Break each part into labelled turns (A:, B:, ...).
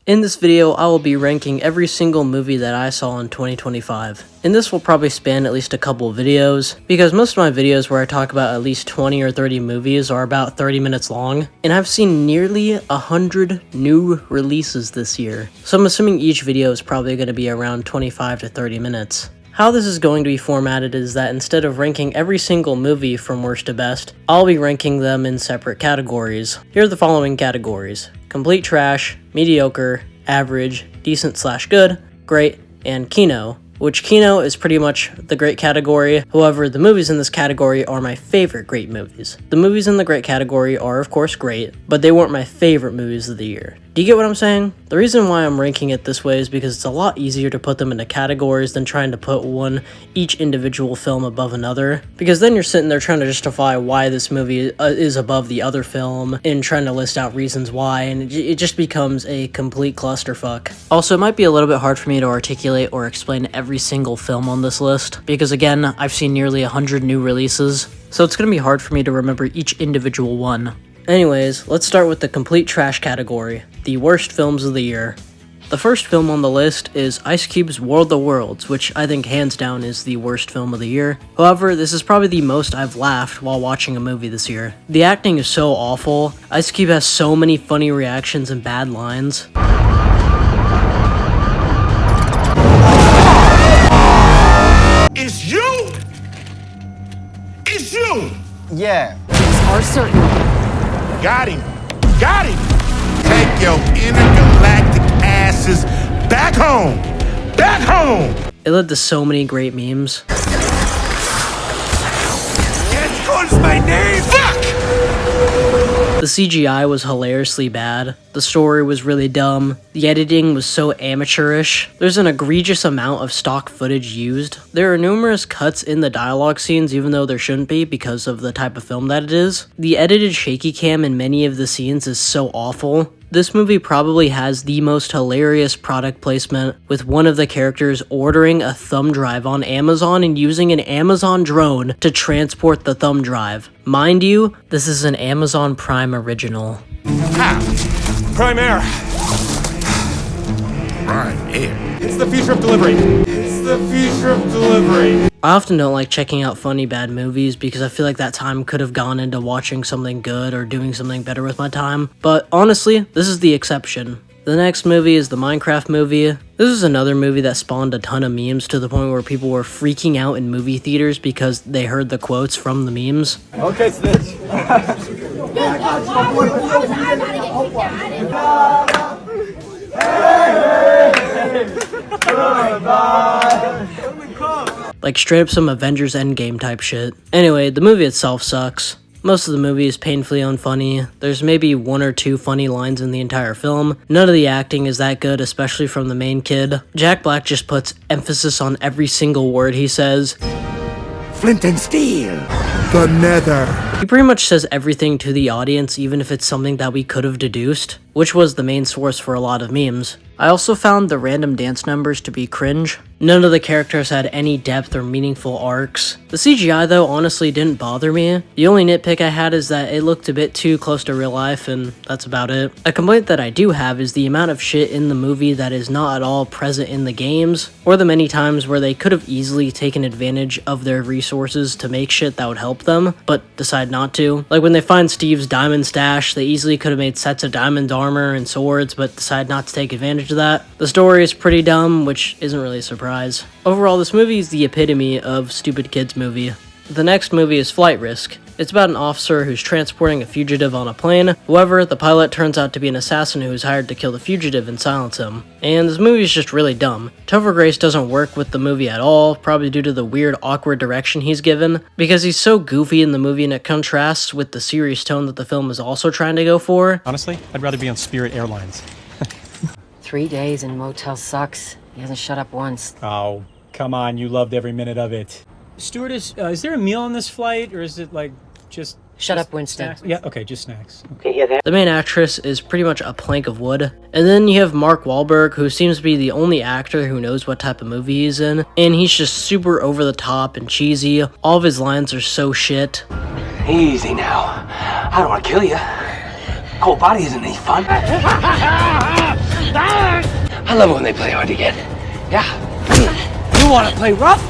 A: In this video, I will be ranking every single movie that I saw in 2025. And this will probably span at least a couple of videos, because most of my videos where I talk about at least 20 or 30 movies are about 30 minutes long, and I've seen nearly 100 new releases this year. So I'm assuming each video is probably going to be around 25 to 30 minutes. How this is going to be formatted is that instead of ranking every single movie from worst to best, I'll be ranking them in separate categories. Here are the following categories: complete trash, mediocre, average, decent/good, great, and Kino, which Kino is pretty much the great category. However, the movies in this category are my favorite great movies. The movies in the great category are of course great, but they weren't my favorite movies of the year. Do you get what I'm saying? The reason why I'm ranking it this way is because it's a lot easier to put them into categories than trying to put each individual film above another, because then you're sitting there trying to justify why this movie is above the other film and trying to list out reasons why, and it just becomes a complete clusterfuck. Also, it might be a little bit hard for me to articulate or explain every single film on this list, because again, I've seen nearly 100 new releases, so it's going to be hard for me to remember each individual one. Anyways, let's start with the complete trash category, the worst films of the year. The first film on the list is Ice Cube's World of Worlds, which I think hands down is the worst film of the year. However, this is probably the most I've laughed while watching a movie this year. The acting is so awful. Ice Cube has so many funny reactions and bad lines.
B: It's you! It's you!
C: Yeah.
D: Are certain.
B: Got him! Got him! Take your intergalactic asses back home! Back home!
A: It led to so many great memes.
B: Get good's my name! Fuck!
A: The CGI was hilariously bad. The story was really dumb. The editing was so amateurish. There's an egregious amount of stock footage used. There are numerous cuts in the dialogue scenes even though there shouldn't be because of the type of film that it is. The edited shaky cam in many of the scenes is so awful. This movie probably has the most hilarious product placement, with one of the characters ordering a thumb drive on Amazon and using an Amazon drone to transport the thumb drive. Mind you, this is an Amazon Prime original.
E: Prime Air.
B: Prime Air.
E: It's the future of delivery. It's the future of delivery.
A: I often don't like checking out funny bad movies because I feel like that time could have gone into watching something good or doing something better with my time, but honestly, this is the exception. The next movie is the Minecraft movie. This is another movie that spawned a ton of memes to the point where people were freaking out in movie theaters because they heard the quotes from the memes.
C: Okay, Stitch.
A: Like straight up some Avengers Endgame type shit. Anyway, the movie itself sucks. Most of the movie is painfully unfunny. There's maybe one or two funny lines in the entire film. None of the acting is that good, especially from the main kid. Jack Black just puts emphasis on every single word he says.
B: Flint and steel. The nether.
A: He pretty much says everything to the audience, even if it's something that we could have deduced, which was the main source for a lot of memes. I also found the random dance numbers to be cringe. None of the characters had any depth or meaningful arcs. The CGI though honestly didn't bother me. The only nitpick I had is that it looked a bit too close to real life, and that's about it. A complaint that I do have is the amount of shit in the movie that is not at all present in the games, or the many times where they could have easily taken advantage of their resources to make shit that would help them, but decide not to. Like when they find Steve's diamond stash, they easily could have made sets of diamond armor and swords, but decide not to take advantage of that. The story is pretty dumb, which isn't really a surprise. Overall, this movie is the epitome of stupid kids movie. The next movie is Flight Risk. It's about an officer who's transporting a fugitive on a plane. However, the pilot turns out to be an assassin who is hired to kill the fugitive and silence him. And this movie is just really dumb. Topher Grace doesn't work with the movie at all, probably due to the weird, awkward direction he's given, because he's so goofy in the movie and it contrasts with the serious tone that the film is also trying to go for.
F: Honestly, I'd rather be on Spirit Airlines.
D: 3 days in motel sucks. He hasn't shut up once.
F: Oh, come on, you loved every minute of it. Stewardess, is there a meal on this flight, or is it like just...
D: Shut up, Winston.
F: Snacks? Yeah, okay, just snacks. Okay.
A: The main actress is pretty much a plank of wood. And then you have Mark Wahlberg, who seems to be the only actor who knows what type of movie he's in. And he's just super over the top and cheesy. All of his lines are so shit.
G: Easy now. I don't want to kill you. Cold body isn't any fun. love it when they play hard to get. Yeah.
F: You want to play rough?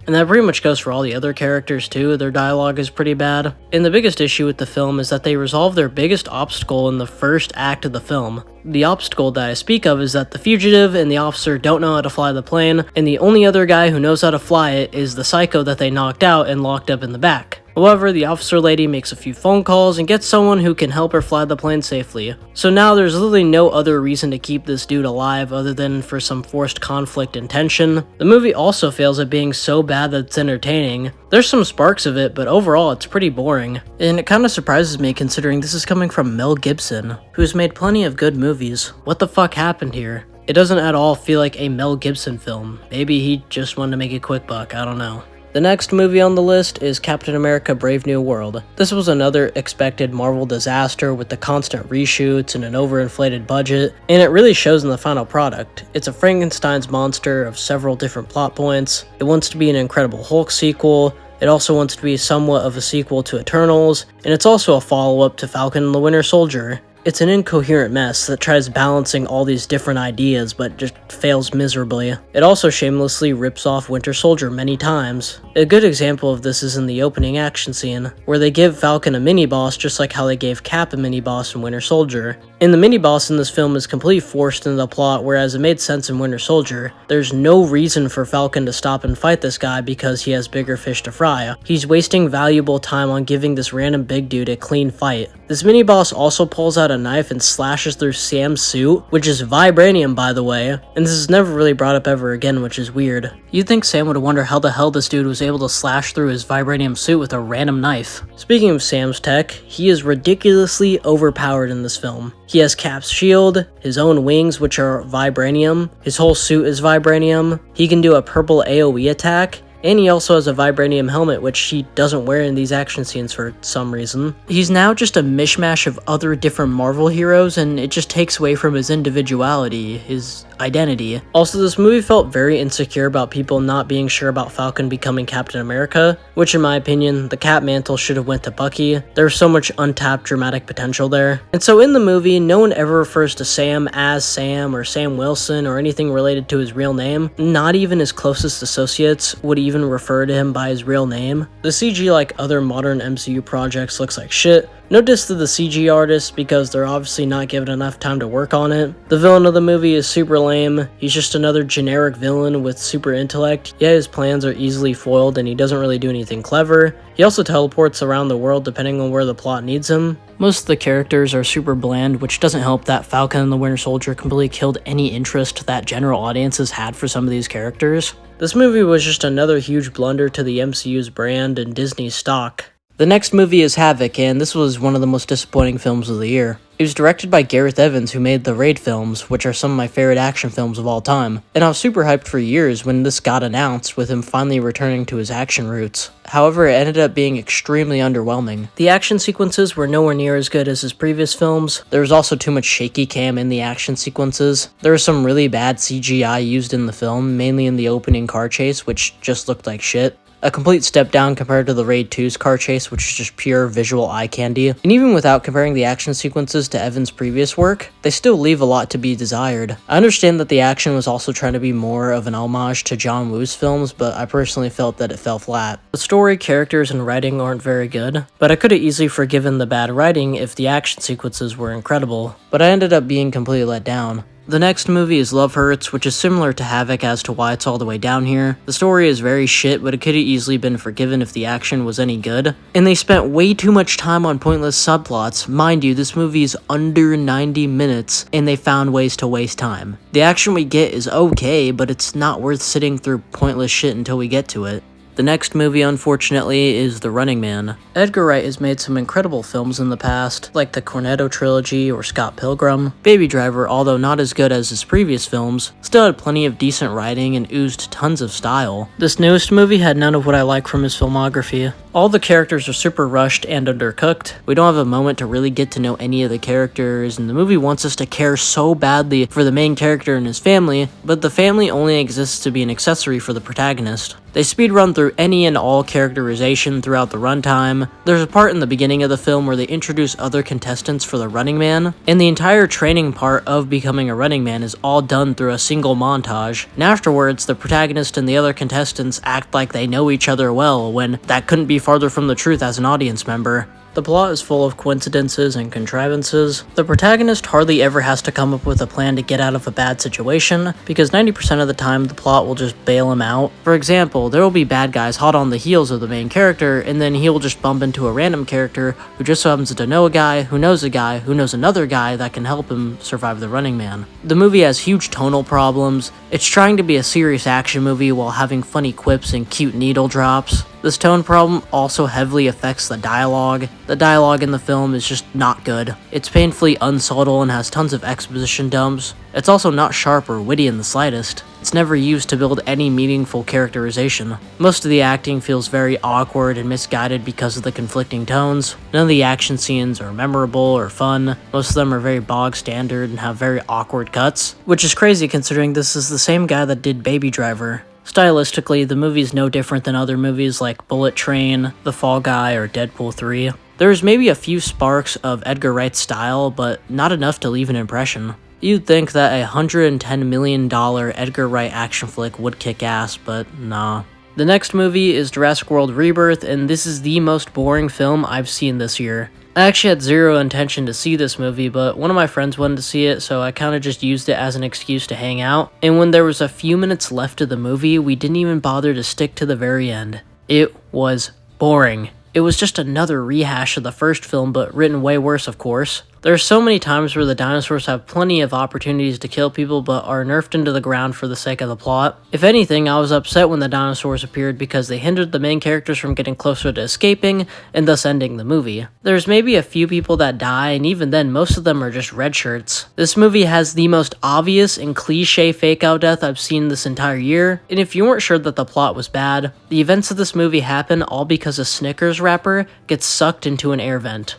A: And that pretty much goes for all the other characters too. Their dialogue is pretty bad. And the biggest issue with the film is that they resolve their biggest obstacle in the first act of the film. The obstacle that I speak of is that the fugitive and the officer don't know how to fly the plane, and the only other guy who knows how to fly it is the psycho that they knocked out and locked up in the back. However, the officer lady makes a few phone calls and gets someone who can help her fly the plane safely. So now there's literally no other reason to keep this dude alive other than for some forced conflict and tension. The movie also fails at being so bad that it's entertaining. There's some sparks of it, but overall it's pretty boring. And it kinda surprises me considering this is coming from Mel Gibson, who's made plenty of good movies. What the fuck happened here? It doesn't at all feel like a Mel Gibson film. Maybe he just wanted to make a quick buck, I don't know. The next movie on the list is Captain America: Brave New World. This was another expected Marvel disaster with the constant reshoots and an overinflated budget, and it really shows in the final product. It's a Frankenstein's monster of several different plot points. It wants to be an Incredible Hulk sequel. It also wants to be somewhat of a sequel to Eternals, and it's also a follow-up to Falcon and the Winter Soldier. It's an incoherent mess that tries balancing all these different ideas but just fails miserably. It also shamelessly rips off Winter Soldier many times. A good example of this is in the opening action scene, where they give Falcon a mini-boss just like how they gave Cap a mini-boss in Winter Soldier. And the mini-boss in this film is completely forced into the plot, whereas it made sense in Winter Soldier. There's no reason for Falcon to stop and fight this guy because he has bigger fish to fry. He's wasting valuable time on giving this random big dude a clean fight. This mini-boss also pulls out a knife and slashes through Sam's suit, which is vibranium by the way, and this is never really brought up ever again, which is weird. You'd think Sam would wonder how the hell this dude was able to slash through his vibranium suit with a random knife. Speaking of Sam's tech, he is ridiculously overpowered in this film. He has Cap's shield, his own wings which are vibranium, his whole suit is vibranium, he can do a purple AoE attack, and he also has a vibranium helmet, which he doesn't wear in these action scenes for some reason. He's now just a mishmash of other different Marvel heroes, and it just takes away from his individuality, his identity. Also, this movie felt very insecure about people not being sure about Falcon becoming Captain America, which in my opinion, the Cap mantle should have went to Bucky. There's so much untapped dramatic potential there. And so in the movie, no one ever refers to Sam as Sam or Sam Wilson or anything related to his real name. Not even his closest associates would even refer to him by his real name. The CG, like other modern MCU projects, looks like shit. No diss to the CG artists because they're obviously not given enough time to work on it. The villain of the movie is super lame. He's just another generic villain with super intellect. Yeah, his plans are easily foiled and he doesn't really do anything clever. He also teleports around the world depending on where the plot needs him. Most of the characters are super bland, which doesn't help that Falcon and the Winter Soldier completely killed any interest that general audiences had for some of these characters. This movie was just another huge blunder to the MCU's brand and Disney's stock. The next movie is Havoc, and this was one of the most disappointing films of the year. It was directed by Gareth Evans, who made the Raid films, which are some of my favorite action films of all time, and I was super hyped for years when this got announced, with him finally returning to his action roots. However, it ended up being extremely underwhelming. The action sequences were nowhere near as good as his previous films. There was also too much shaky cam in the action sequences. There was some really bad CGI used in the film, mainly in the opening car chase, which just looked like shit. A complete step down compared to the Raid 2's car chase, which is just pure visual eye candy. And even without comparing the action sequences to Evans' previous work, they still leave a lot to be desired. I understand that the action was also trying to be more of an homage to John Woo's films, but I personally felt that it fell flat. The story, characters, and writing aren't very good, but I could have easily forgiven the bad writing if the action sequences were incredible, but I ended up being completely let down. The next movie is Love Hurts, which is similar to Havoc as to why it's all the way down here. The story is very shit, but it could have easily been forgiven if the action was any good. And they spent way too much time on pointless subplots. Mind you, this movie is under 90 minutes, and they found ways to waste time. The action we get is okay, but it's not worth sitting through pointless shit until we get to it. The next movie, unfortunately, is The Running Man. Edgar Wright has made some incredible films in the past, like the Cornetto trilogy or Scott Pilgrim. Baby Driver, although not as good as his previous films, still had plenty of decent writing and oozed tons of style. This newest movie had none of what I like from his filmography. All the characters are super rushed and undercooked. We don't have a moment to really get to know any of the characters, and the movie wants us to care so badly for the main character and his family, but the family only exists to be an accessory for the protagonist. They speedrun through any and all characterization throughout the runtime. There's a part in the beginning of the film where they introduce other contestants for the Running Man, and the entire training part of becoming a Running Man is all done through a single montage. And afterwards, the protagonist and the other contestants act like they know each other well, when that couldn't be farther from the truth as an audience member. The plot is full of coincidences and contrivances. The protagonist hardly ever has to come up with a plan to get out of a bad situation, because 90% of the time the plot will just bail him out. For example, there will be bad guys hot on the heels of the main character, and then he will just bump into a random character who just so happens to know a guy who knows a guy who knows another guy that can help him survive the Running Man. The movie has huge tonal problems. It's trying to be a serious action movie while having funny quips and cute needle drops. This tone problem also heavily affects the dialogue. The dialogue in the film is just not good. It's painfully unsubtle and has tons of exposition dumps. It's also not sharp or witty in the slightest. It's never used to build any meaningful characterization. Most of the acting feels very awkward and misguided because of the conflicting tones. None of the action scenes are memorable or fun. Most of them are very bog standard and have very awkward cuts, which is crazy considering this is the same guy that did Baby Driver. Stylistically, the movie is no different than other movies like Bullet Train, The Fall Guy, or Deadpool 3. There's maybe a few sparks of Edgar Wright's style, but not enough to leave an impression. You'd think that a $110 million Edgar Wright action flick would kick ass, but nah. The next movie is Jurassic World Rebirth, and this is the most boring film I've seen this year. I actually had zero intention to see this movie, but one of my friends wanted to see it, so I kind of just used it as an excuse to hang out. And when there was a few minutes left of the movie, we didn't even bother to stick to the very end. It was boring. It was just another rehash of the first film, but written way worse, of course. There are so many times where the dinosaurs have plenty of opportunities to kill people but are nerfed into the ground for the sake of the plot. If anything, I was upset when the dinosaurs appeared because they hindered the main characters from getting closer to escaping and thus ending the movie. There's maybe a few people that die, and even then most of them are just red shirts. This movie has the most obvious and cliche fake out death I've seen this entire year, and if you weren't sure that the plot was bad, the events of this movie happen all because a Snickers wrapper gets sucked into an air vent.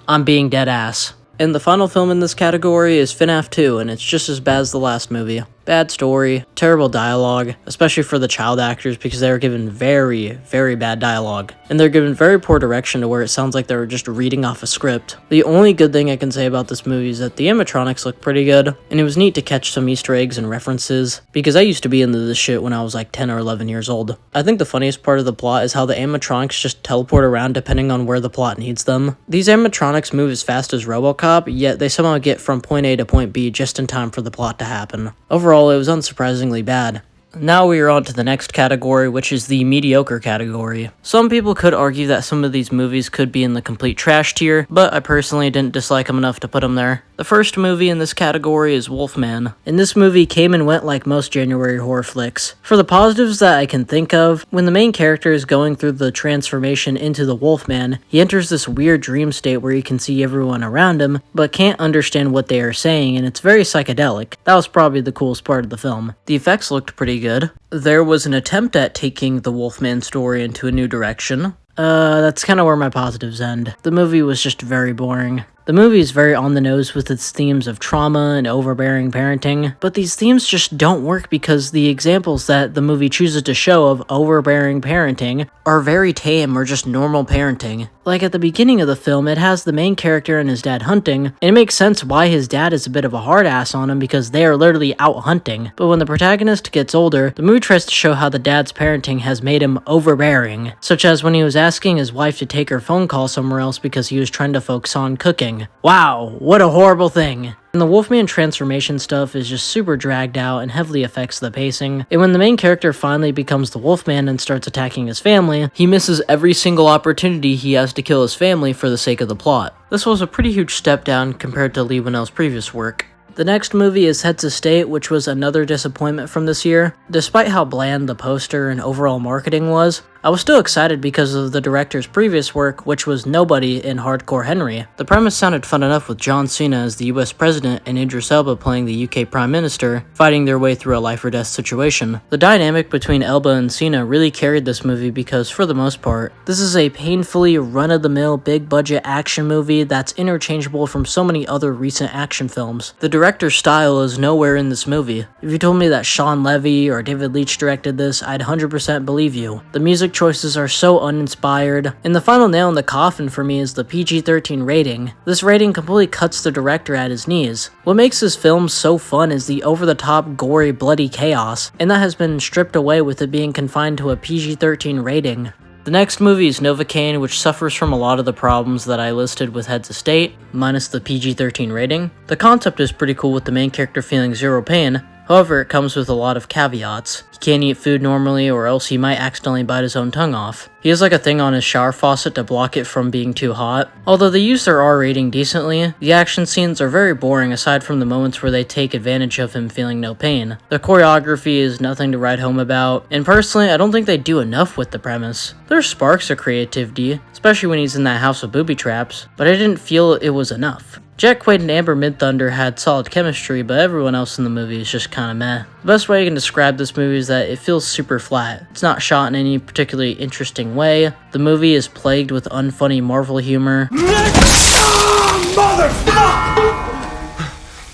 A: I'm being dead ass. And the final film in this category is FNAF 2, and it's just as bad as the last movie. Bad story, terrible dialogue, especially for the child actors because they were given very, very bad dialogue. And they're given very poor direction to where it sounds like they were just reading off a script. The only good thing I can say about this movie is that the animatronics look pretty good, and it was neat to catch some Easter eggs and references, because I used to be into this shit when I was like 10 or 11 years old. I think the funniest part of the plot is how the animatronics just teleport around depending on where the plot needs them. These animatronics move as fast as RoboCop, yet they somehow get from point A to point B just in time for the plot to happen. Overall, it was unsurprisingly bad. Now we are on to the next category, which is the mediocre category. Some people could argue that some of these movies could be in the complete trash tier, but I personally didn't dislike them enough to put them there. The first movie in this category is Wolfman, and this movie came and went like most January horror flicks. For the positives that I can think of, when the main character is going through the transformation into the Wolfman, he enters this weird dream state where he can see everyone around him, but can't understand what they are saying, and it's very psychedelic. That was probably the coolest part of the film. The effects looked pretty good. There was an attempt at taking the Wolfman story into a new direction. That's kind of where my positives end. The movie was just very boring. The movie is very on the nose with its themes of trauma and overbearing parenting, but these themes just don't work because the examples that the movie chooses to show of overbearing parenting are very tame or just normal parenting. Like at the beginning of the film, it has the main character and his dad hunting, and it makes sense why his dad is a bit of a hard ass on him because they are literally out hunting. But when the protagonist gets older, the movie tries to show how the dad's parenting has made him overbearing, such as when he was asking his wife to take her phone call somewhere else because he was trying to focus on cooking. Wow, what a horrible thing. And the Wolfman transformation stuff is just super dragged out and heavily affects the pacing. And when the main character finally becomes the Wolfman and starts attacking his family, he misses every single opportunity he has to kill his family for the sake of the plot. This was a pretty huge step down compared to Lee Winnell's previous work. The next movie is Heads of State, which was another disappointment from this year. Despite how bland the poster and overall marketing was, I was still excited because of the director's previous work, which was Nobody in Hardcore Henry. The premise sounded fun enough with John Cena as the US president and Idris Elba playing the UK Prime Minister, fighting their way through a life or death situation. The dynamic between Elba and Cena really carried this movie because, for the most part, this is a painfully run-of-the-mill big-budget action movie that's interchangeable from so many other recent action films. The director's style is nowhere in this movie. If you told me that Sean Levy or David Leitch directed this, I'd 100% believe you. The music choices are so uninspired, and the final nail in the coffin for me is the PG-13 rating. This rating completely cuts the director at his knees. What makes this film so fun is the over-the-top, gory, bloody chaos, and that has been stripped away with it being confined to a PG-13 rating. The next movie is Novocaine, which suffers from a lot of the problems that I listed with Heads of State, minus the PG-13 rating. The concept is pretty cool with the main character feeling zero pain, however it comes with a lot of caveats. He can't eat food normally or else he might accidentally bite his own tongue off. He has like a thing on his shower faucet to block it from being too hot. Although they use their R rating decently, the action scenes are very boring aside from the moments where they take advantage of him feeling no pain. The choreography is nothing to write home about, and personally I don't think they do enough with the premise. There's sparks of creativity, especially when he's in that house of booby traps, but I didn't feel it was enough. Jack Quaid and Amber Midthunder had solid chemistry, but everyone else in the movie is just kinda meh. The best way I can describe this movie is that it feels super flat. It's not shot in any particularly interesting way. The movie is plagued with unfunny Marvel humor.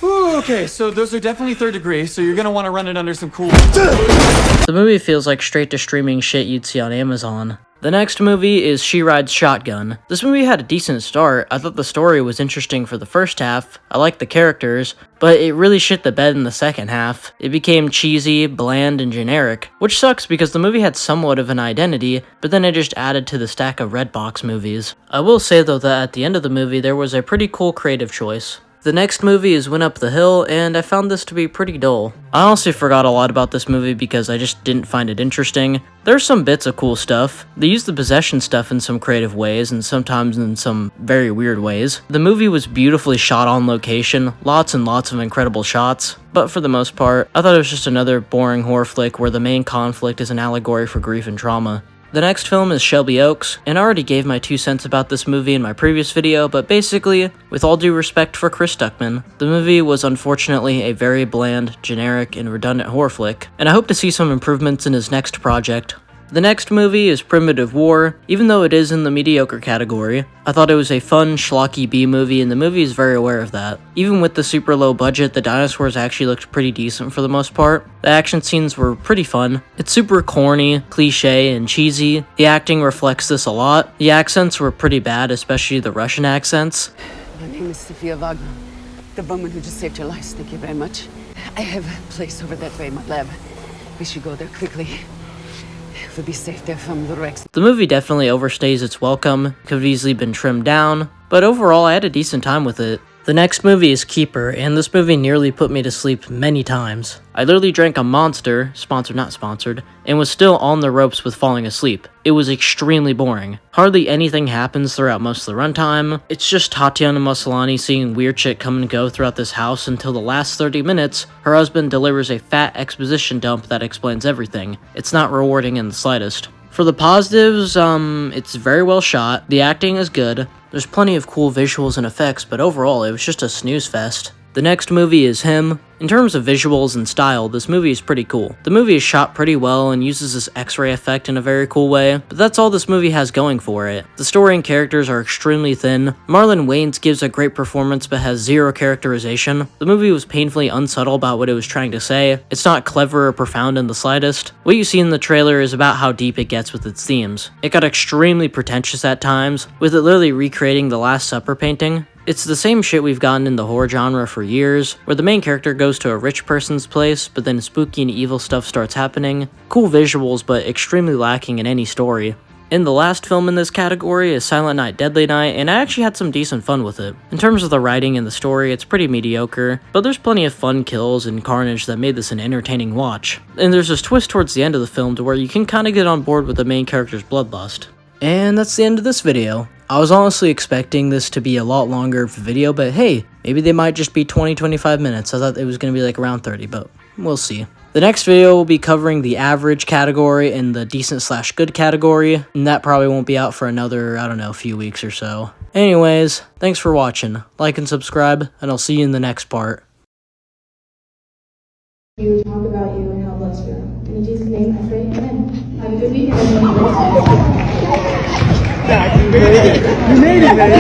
E: Ooh, okay, so those are definitely third degree, so you're gonna want to run it under some cool...
A: The movie feels like straight to streaming shit you'd see on Amazon. The next movie is She Rides Shotgun. This movie had a decent start. I thought the story was interesting for the first half. I liked the characters, but it really shit the bed in the second half. It became cheesy, bland, and generic, which sucks because the movie had somewhat of an identity, but then it just added to the stack of Redbox movies. I will say though that at the end of the movie there was a pretty cool creative choice. The next movie is Went Up the Hill, and I found this to be pretty dull. I honestly forgot a lot about this movie because I just didn't find it interesting. There's some bits of cool stuff. They use the possession stuff in some creative ways, and sometimes in some very weird ways. The movie was beautifully shot on location, lots and lots of incredible shots. But for the most part, I thought it was just another boring horror flick where the main conflict is an allegory for grief and trauma. The next film is Shelby Oaks, and I already gave my 2 cents about this movie in my previous video, but basically, with all due respect for Chris Stuckman, the movie was unfortunately a very bland, generic, and redundant horror flick, and I hope to see some improvements in his next project. The next movie is Primitive War. Even though it is in the mediocre category, I thought it was a fun, schlocky B-movie, and the movie is very aware of that. Even with the super low budget, the dinosaurs actually looked pretty decent for the most part. The action scenes were pretty fun. It's super corny, cliche, and cheesy. The acting reflects this a lot. The accents were pretty bad, especially the Russian accents.
C: My name is Sophia Wagner, the woman who just saved your lives. Thank you very much. I have a place over that way, my lab. We should go there quickly. We'll be safe there from the wrecks.
A: The movie definitely overstays its welcome, could have easily been trimmed down, but overall I had a decent time with it. The next movie is Keeper, and this movie nearly put me to sleep many times. I literally drank a Monster, sponsored not sponsored, and was still on the ropes with falling asleep. It was extremely boring. Hardly anything happens throughout most of the runtime. It's just Tatiana Maslany seeing weird shit come and go throughout this house until the last 30 minutes, her husband delivers a fat exposition dump that explains everything. It's not rewarding in the slightest. For the positives, it's very well shot, the acting is good, there's plenty of cool visuals and effects, but overall it was just a snooze fest. The next movie is Him. In terms of visuals and style, this movie is pretty cool. The movie is shot pretty well and uses this X-ray effect in a very cool way, but that's all this movie has going for it. The story and characters are extremely thin. Marlon Wayans gives a great performance but has zero characterization. The movie was painfully unsubtle about what it was trying to say. It's not clever or profound in the slightest. What you see in the trailer is about how deep it gets with its themes. It got extremely pretentious at times, with it literally recreating the Last Supper painting. It's the same shit we've gotten in the horror genre for years, where the main character goes to a rich person's place, but then spooky and evil stuff starts happening. Cool visuals, but extremely lacking in any story. And the last film in this category is Silent Night, Deadly Night, and I actually had some decent fun with it. In terms of the writing and the story, it's pretty mediocre, but there's plenty of fun kills and carnage that made this an entertaining watch. And there's this twist towards the end of the film to where you can kinda get on board with the main character's bloodlust. And that's the end of this video. I was honestly expecting this to be a lot longer of a video, but hey, maybe they might just be 20-25 minutes. I thought it was going to be like around 30, but we'll see. The next video will be covering the average category and the decent/good category, and that probably won't be out for another, I don't know, few weeks or so. Anyways, thanks for watching. Like and subscribe, and I'll see you in the next part.
H: You talk about you and how blessed you are. In Jesus' name, I pray. Amen. Have a good weekend. You made it, man.